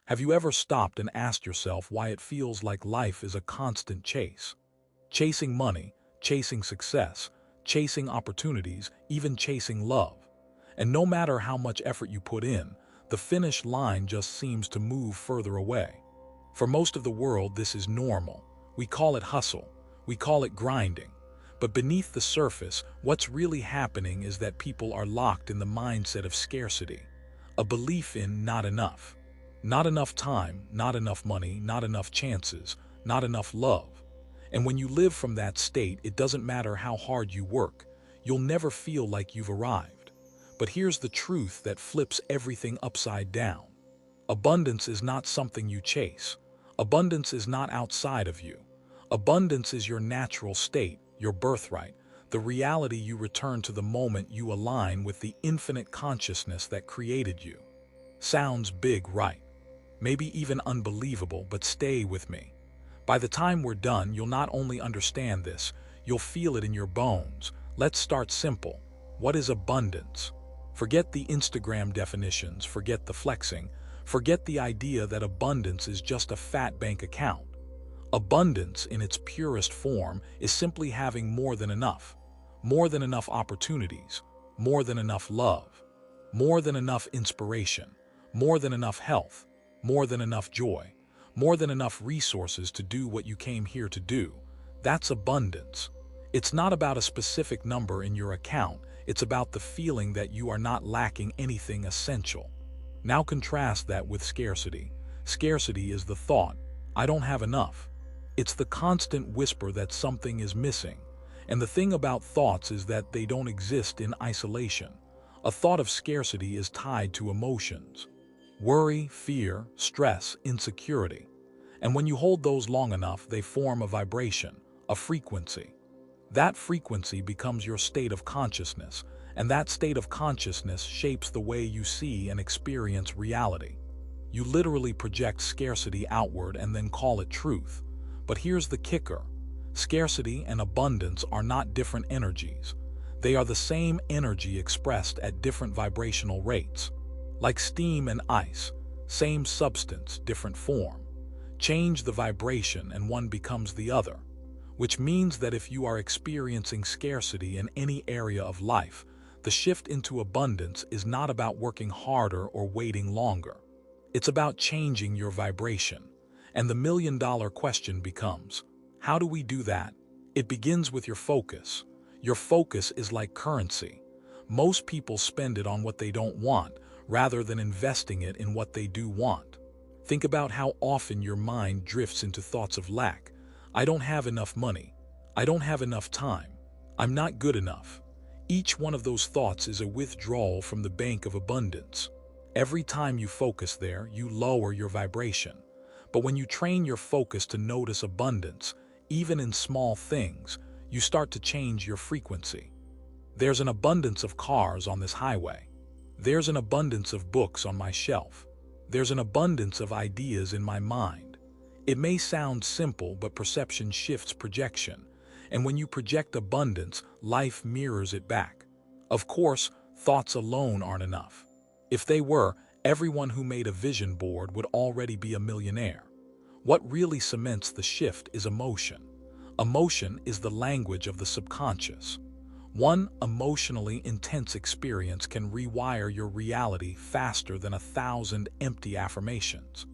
Have you ever stopped and asked yourself why it feels like life is a constant chase? Chasing money, chasing success, chasing opportunities, even chasing love. And no matter how much effort you put in, the finish line just seems to move further away. For most of the world, this is normal. We call it hustle. We call it grinding. But beneath the surface, what's really happening is that people are locked in the mindset of scarcity, a belief in not enough. Not enough time, not enough money, not enough chances, not enough love. And when you live from that state, it doesn't matter how hard you work, you'll never feel like you've arrived. But here's the truth that flips everything upside down. Abundance is not something you chase. Abundance is not outside of you. Abundance is your natural state, your birthright, the reality you return to the moment you align with the infinite consciousness that created you. Sounds big, right? Maybe even unbelievable, but stay with me. By the time we're done, you'll not only understand this, you'll feel it in your bones. Let's start simple. What is abundance? Forget the Instagram definitions, forget the flexing, forget the idea that abundance is just a fat bank account. Abundance, in its purest form, is simply having more than enough opportunities, more than enough love, more than enough inspiration, more than enough health, more than enough joy, more than enough resources to do what you came here to do. That's abundance. It's not about a specific number in your account, it's about the feeling that you are not lacking anything essential. Now contrast that with scarcity. Scarcity is the thought, I don't have enough. It's the constant whisper that something is missing. And the thing about thoughts is that they don't exist in isolation. A thought of scarcity is tied to emotions. Worry, fear, stress, insecurity. And when you hold those long enough, they form a vibration, a frequency. That frequency becomes your state of consciousness, and that state of consciousness shapes the way you see and experience reality. You literally project scarcity outward and then call it truth. But here's the kicker. Scarcity and abundance are not different energies. They are the same energy expressed at different vibrational rates. Like steam and ice, same substance, different form. Change the vibration and one becomes the other. Which means that if you are experiencing scarcity in any area of life, the shift into abundance is not about working harder or waiting longer. It's about changing your vibration. And the million-dollar question becomes, how do we do that? It begins with your focus. Your focus is like currency. Most people spend it on what they don't want, rather than investing it in what they do want. Think about how often your mind drifts into thoughts of lack. I don't have enough money. I don't have enough time. I'm not good enough. Each one of those thoughts is a withdrawal from the bank of abundance. Every time you focus there, you lower your vibration. But when you train your focus to notice abundance, even in small things, you start to change your frequency. There's an abundance of cars on this highway. There's an abundance of books on my shelf. There's an abundance of ideas in my mind. It may sound simple, but perception shifts projection. And when you project abundance, life mirrors it back. Of course, thoughts alone aren't enough. If they were, everyone who made a vision board would already be a millionaire. What really cements the shift is emotion. Emotion is the language of the subconscious. One emotionally intense experience can rewire your reality faster than 1,000 empty affirmations.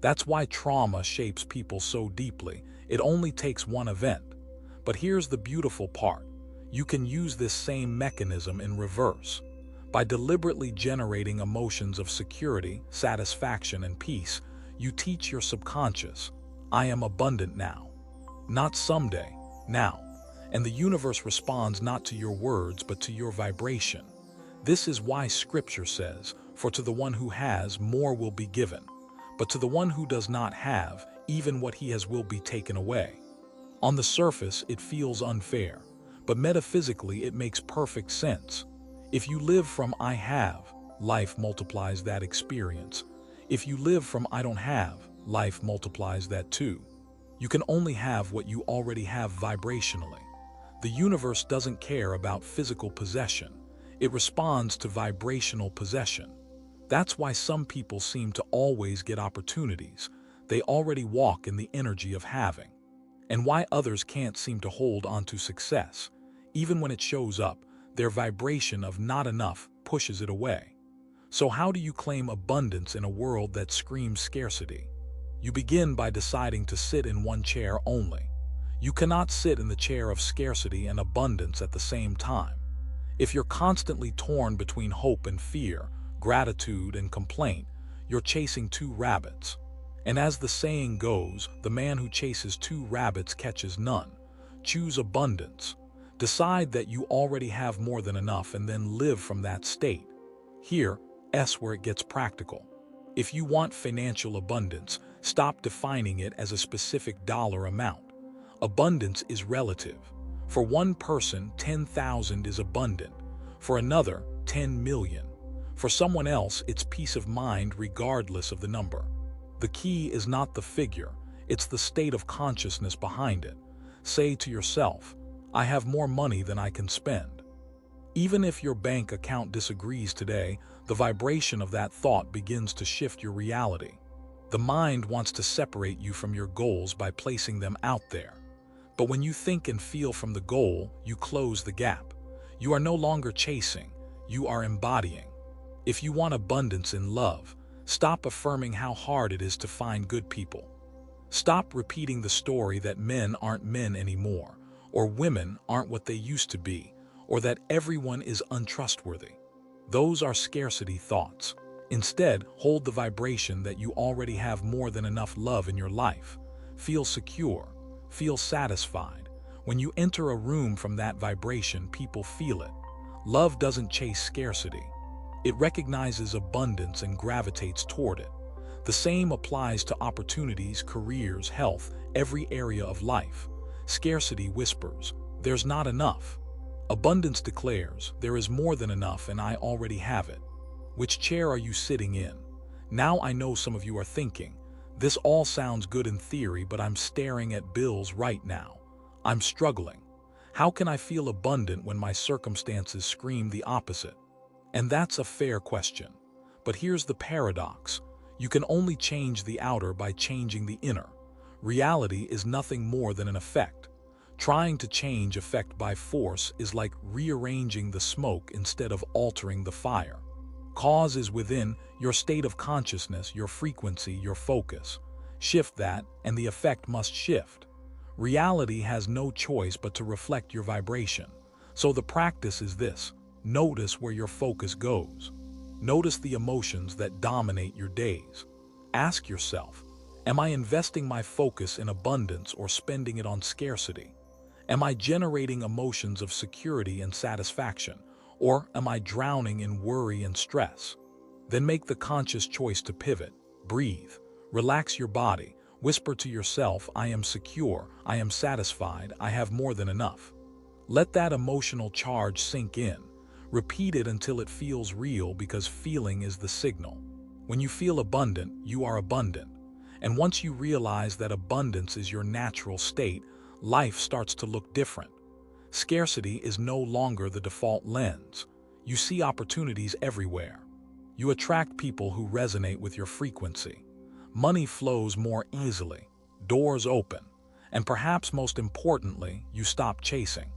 That's why trauma shapes people so deeply. It only takes one event. But here's the beautiful part. You can use this same mechanism in reverse. By deliberately generating emotions of security, satisfaction, and peace, you teach your subconscious, I am abundant now. Not someday, now. And the universe responds not to your words, but to your vibration. This is why Scripture says, for to the one who has, more will be given. But to the one who does not have, even what he has will be taken away. On the surface, it feels unfair, but metaphysically it makes perfect sense. If you live from I have, life multiplies that experience. If you live from I don't have, life multiplies that too. You can only have what you already have vibrationally. The universe doesn't care about physical possession. It responds to vibrational possession. That's why some people seem to always get opportunities. They already walk in the energy of having. And why others can't seem to hold on to success. Even when it shows up, their vibration of not enough pushes it away. So how do you claim abundance in a world that screams scarcity? You begin by deciding to sit in one chair only. You cannot sit in the chair of scarcity and abundance at the same time. If you're constantly torn between hope and fear, gratitude and complaint, you're chasing two rabbits. And as the saying goes, the man who chases two rabbits catches none. Choose abundance. Decide that you already have more than enough and then live from that state. Here's where it gets practical. If you want financial abundance, stop defining it as a specific dollar amount. Abundance is relative. For one person, 10,000 is abundant. For another, 10 million. For someone else, it's peace of mind regardless of the number. The key is not the figure, it's the state of consciousness behind it. Say to yourself, I have more money than I can spend. Even if your bank account disagrees today, the vibration of that thought begins to shift your reality. The mind wants to separate you from your goals by placing them out there. But when you think and feel from the goal, you close the gap. You are no longer chasing, you are embodying. If you want abundance in love, stop affirming how hard it is to find good people. Stop repeating the story that men aren't men anymore, or women aren't what they used to be, or that everyone is untrustworthy. Those are scarcity thoughts. Instead, hold the vibration that you already have more than enough love in your life. Feel secure. Feel satisfied. When you enter a room from that vibration, people feel it. Love doesn't chase scarcity. It recognizes abundance and gravitates toward it. The same applies to opportunities, careers, health, every area of life. Scarcity whispers, there's not enough. Abundance declares, there is more than enough and I already have it. Which chair are you sitting in? Now I know some of you are thinking, this all sounds good in theory, but I'm staring at bills right now. I'm struggling. How can I feel abundant when my circumstances scream the opposite? And that's a fair question. But here's the paradox. You can only change the outer by changing the inner. Reality is nothing more than an effect. Trying to change effect by force is like rearranging the smoke instead of altering the fire. Cause is within your state of consciousness, your frequency, your focus. Shift that, and the effect must shift. Reality has no choice but to reflect your vibration. So the practice is this. Notice where your focus goes. Notice the emotions that dominate your days. Ask yourself, am I investing my focus in abundance or spending it on scarcity? Am I generating emotions of security and satisfaction? Or am I drowning in worry and stress? Then make the conscious choice to pivot. Breathe. Relax your body. Whisper to yourself, I am secure, I am satisfied, I have more than enough. Let that emotional charge sink in. Repeat it until it feels real, because feeling is the signal. When you feel abundant, you are abundant. And once you realize that abundance is your natural state, life starts to look different. Scarcity is no longer the default lens. You see opportunities everywhere. You attract people who resonate with your frequency. Money flows more easily. Doors open. And perhaps most importantly, you stop chasing.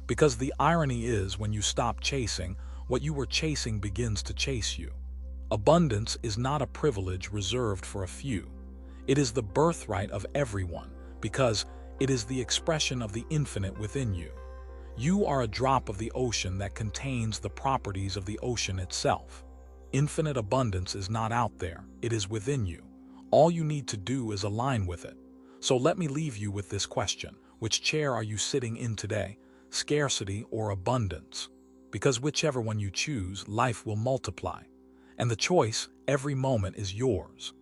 Because the irony is, when you stop chasing, what you were chasing begins to chase you. Abundance is not a privilege reserved for a few. It is the birthright of everyone, because it is the expression of the infinite within you. You are a drop of the ocean that contains the properties of the ocean itself. Infinite abundance is not out there, it is within you. All you need to do is align with it. So let me leave you with this question. Which chair are you sitting in today? Scarcity or abundance? Because whichever one you choose, life will multiply. And the choice, every moment, is yours.